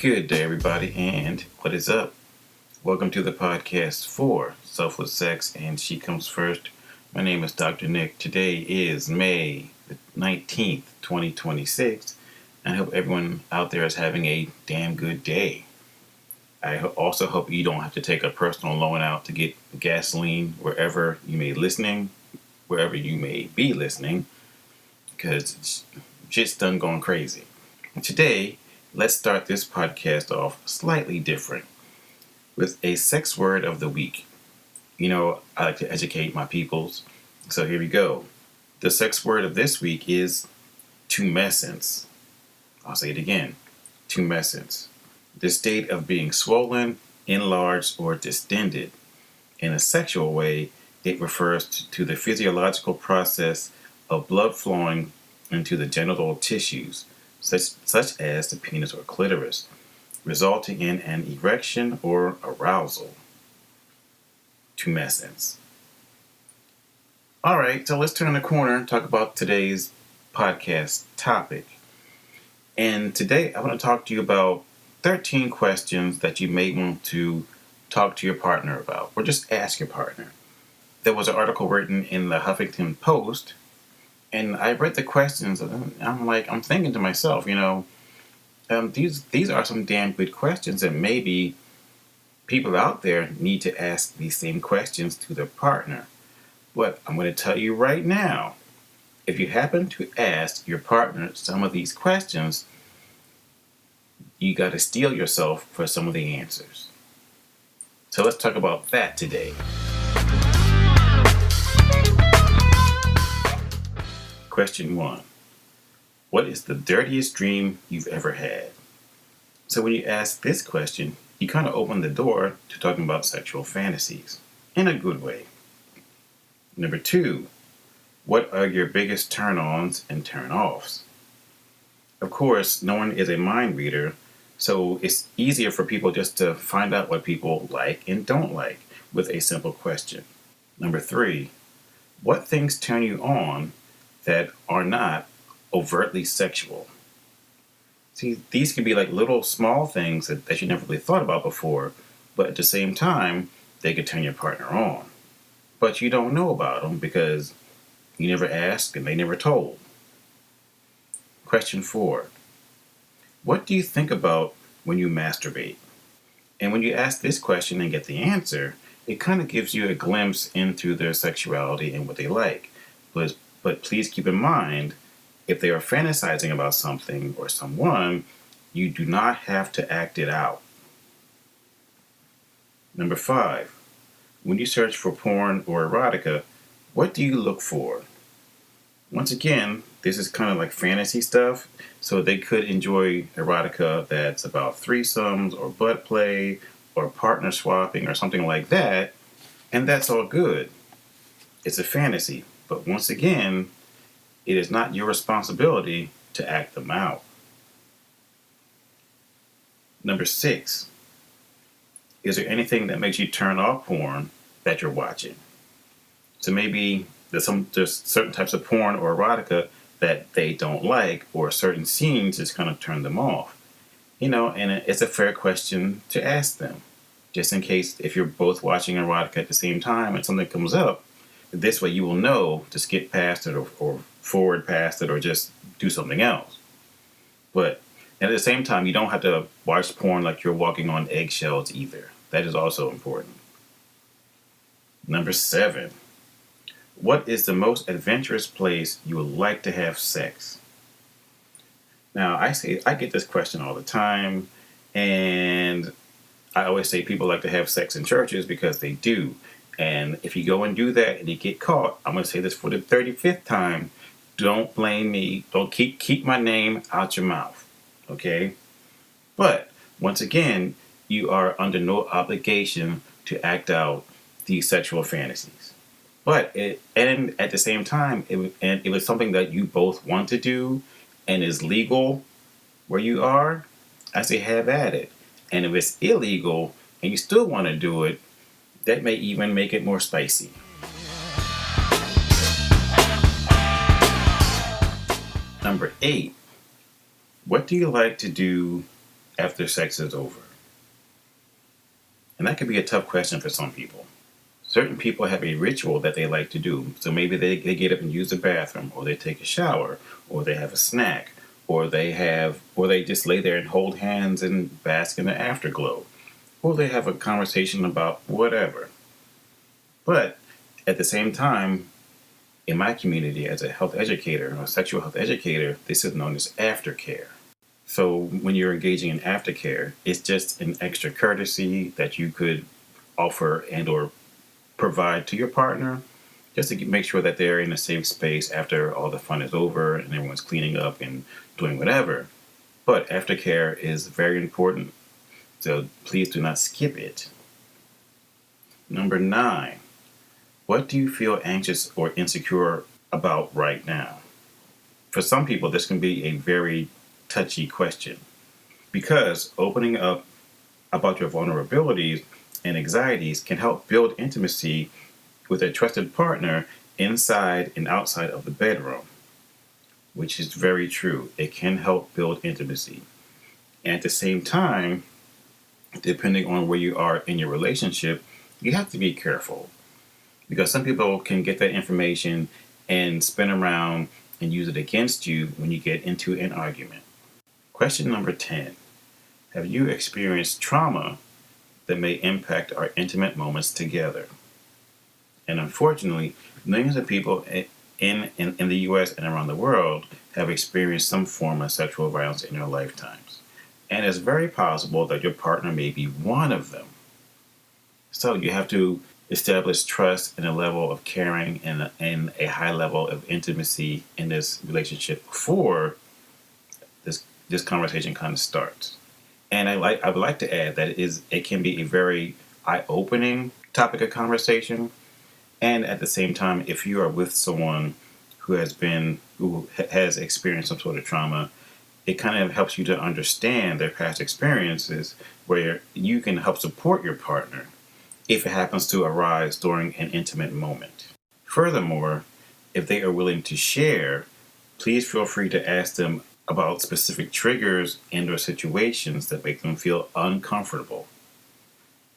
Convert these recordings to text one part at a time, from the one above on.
Good day, everybody, and what is up? Welcome to the podcast for Selfless Sex and She Comes First. My name is Dr. Nick. Today is May the 19th, 2026, and I hope everyone out there is having a damn good day. I also hope you don't have to take a personal loan out to get gasoline wherever you may be listening, because shit's done going crazy. Today, let's start this podcast off slightly different with a sex word of the week. You know, I like to educate my peoples, so here we go. The sex word of this week is tumescence. I'll say it again, tumescence. The state of being swollen, enlarged, or distended. In a sexual way, it refers to the physiological process of blood flowing into the genital tissues, such as the penis or clitoris, resulting in an erection or arousal. Tumescence. Alright, so let's turn the corner and talk about today's podcast topic. And today I want to talk to you about 13 questions that you may want to talk to your partner about, or just ask your partner. There was an article written in the Huffington Post, and I read the questions, and I'm thinking to myself, these are some damn good questions, and maybe people out there need to ask these same questions to their partner. But I'm going to tell you right now, if you happen to ask your partner some of these questions, you got to steel yourself for some of the answers. So let's talk about that today. Question 1. What is the dirtiest dream you've ever had? So when you ask this question, you kind of open the door to talking about sexual fantasies in a good way. Number 2. What are your biggest turn-ons and turn-offs? Of course, no one is a mind reader, so it's easier for people just to find out what people like and don't like with a simple question. Number 3. What things turn you on that are not overtly sexual? See, these can be like little small things that you never really thought about before, but at the same time, they could turn your partner on. But you don't know about them because you never asked and they never told. Question 4. What do you think about when you masturbate? And when you ask this question and get the answer, it kind of gives you a glimpse into their sexuality and what they like. But please keep in mind, if they are fantasizing about something or someone, you do not have to act it out. Number 5. When you search for porn or erotica, what do you look for? Once again, this is kind of like fantasy stuff, so they could enjoy erotica that's about threesomes or butt play or partner swapping or something like that, and that's all good. It's a fantasy, but once again, it is not your responsibility to act them out. Number 6. Is there anything that makes you turn off porn that you're watching? So maybe there's certain types of porn or erotica that they don't like, or certain scenes just kind of turn them off. And it's a fair question to ask them, just in case if you're both watching erotica at the same time and something comes up. This way you will know to skip past it or forward past it or just do something else. But at the same time, you don't have to watch porn like you're walking on eggshells either. That is also important. Number 7. What is the most adventurous place you would like to have sex? Now, I get this question all the time, and I always say people like to have sex in churches because they do. And if you go and do that and you get caught, I'm going to say this for the 35th time, don't blame me. Don't keep my name out your mouth, okay? But once again, you are under no obligation to act out these sexual fantasies. But at the same time, it was something that you both want to do and is legal where you are, I say have at it. And if it's illegal and you still want to do it, that may even make it more spicy. Number 8. What do you like to do after sex is over? And that could be a tough question for some people. Certain people have a ritual that they like to do. So maybe they get up and use the bathroom, or they take a shower, or they have a snack, or they just lay there and hold hands and bask in the afterglow, or they have a conversation about whatever. But at the same time, in my community as a health educator, a sexual health educator, this is known as aftercare. So when you're engaging in aftercare, it's just an extra courtesy that you could offer and or provide to your partner just to make sure that they're in a safe space after all the fun is over and everyone's cleaning up and doing whatever. But aftercare is very important, so please do not skip it. Number 9, what do you feel anxious or insecure about right now? For some people, this can be a very touchy question because opening up about your vulnerabilities and anxieties can help build intimacy with a trusted partner inside and outside of the bedroom, which is very true. It can help build intimacy. And at the same time, depending on where you are in your relationship, you have to be careful because some people can get that information and spin around and use it against you when you get into an argument. Question number 10. Have you experienced trauma that may impact our intimate moments together? And unfortunately, millions of people in the US and around the world have experienced some form of sexual violence in their lifetimes. And it's very possible that your partner may be one of them. So you have to establish trust and a level of caring and a high level of intimacy in this relationship before this conversation kind of starts. And I would like to add that it can be a very eye-opening topic of conversation. And at the same time, if you are with someone who has experienced some sort of trauma, it kind of helps you to understand their past experiences where you can help support your partner if it happens to arise during an intimate moment. Furthermore, if they are willing to share, please feel free to ask them about specific triggers and or situations that make them feel uncomfortable.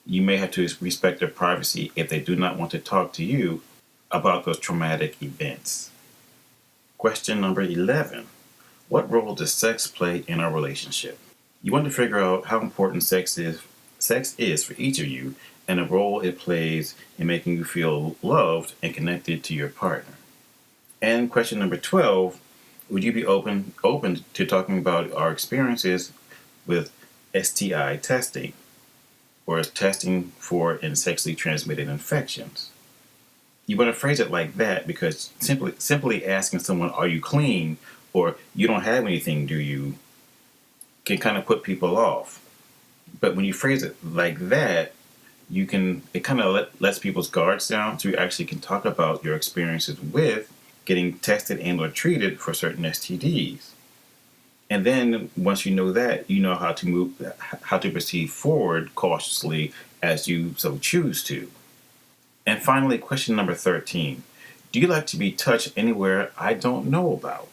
You may have to respect their privacy if they do not want to talk to you about those traumatic events. Question number 11. What role does sex play in our relationship? You want to figure out how important sex is for each of you and the role it plays in making you feel loved and connected to your partner. And question number 12. Would you be open to talking about our experiences with STI testing, or testing for sexually transmitted infections? You want to phrase it like that because simply asking someone, "Are you clean?" or "You don't have anything, do you?" can kind of put people off. But when you phrase it like that, it kind of lets people's guards down, so you actually can talk about your experiences with getting tested and or treated for certain STDs. And then once you know that, you know how to proceed forward cautiously as you so choose to. And finally, question number 13. Do you like to be touched anywhere I don't know about?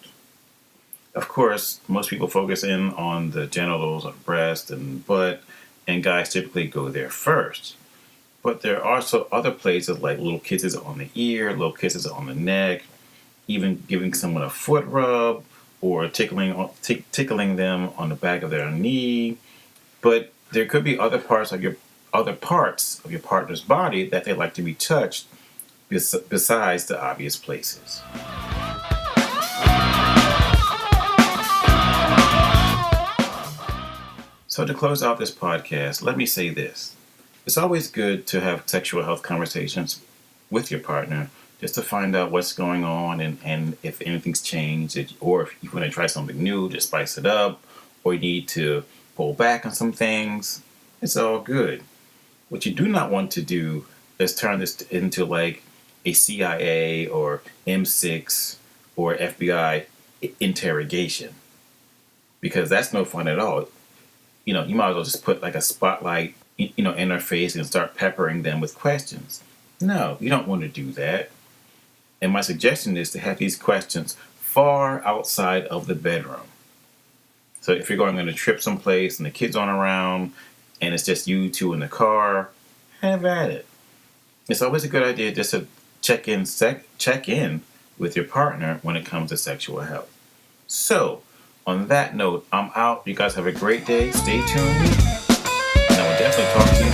Of course, most people focus in on the genitals, on breast and butt, and guys typically go there first. But there are also other places like little kisses on the ear, little kisses on the neck, even giving someone a foot rub or tickling them on the back of their knee. But there could be other parts of your partner's body that they like to be touched besides the obvious places. So to close out this podcast, let me say this. It's always good to have sexual health conversations with your partner just to find out what's going on and if anything's changed, or if you want to try something new, just spice it up, or you need to pull back on some things. It's all good. What you do not want to do is turn this into like a CIA or M6 or FBI interrogation, because that's no fun at all. You might as well just put like a spotlight, in their face and start peppering them with questions. No, you don't want to do that. And my suggestion is to have these questions far outside of the bedroom. So if you're going on a trip someplace and the kids aren't around and it's just you two in the car, have at it. It's always a good idea just to check in with your partner when it comes to sexual health. So, on that note, I'm out. You guys have a great day. Stay tuned. And I will definitely talk to you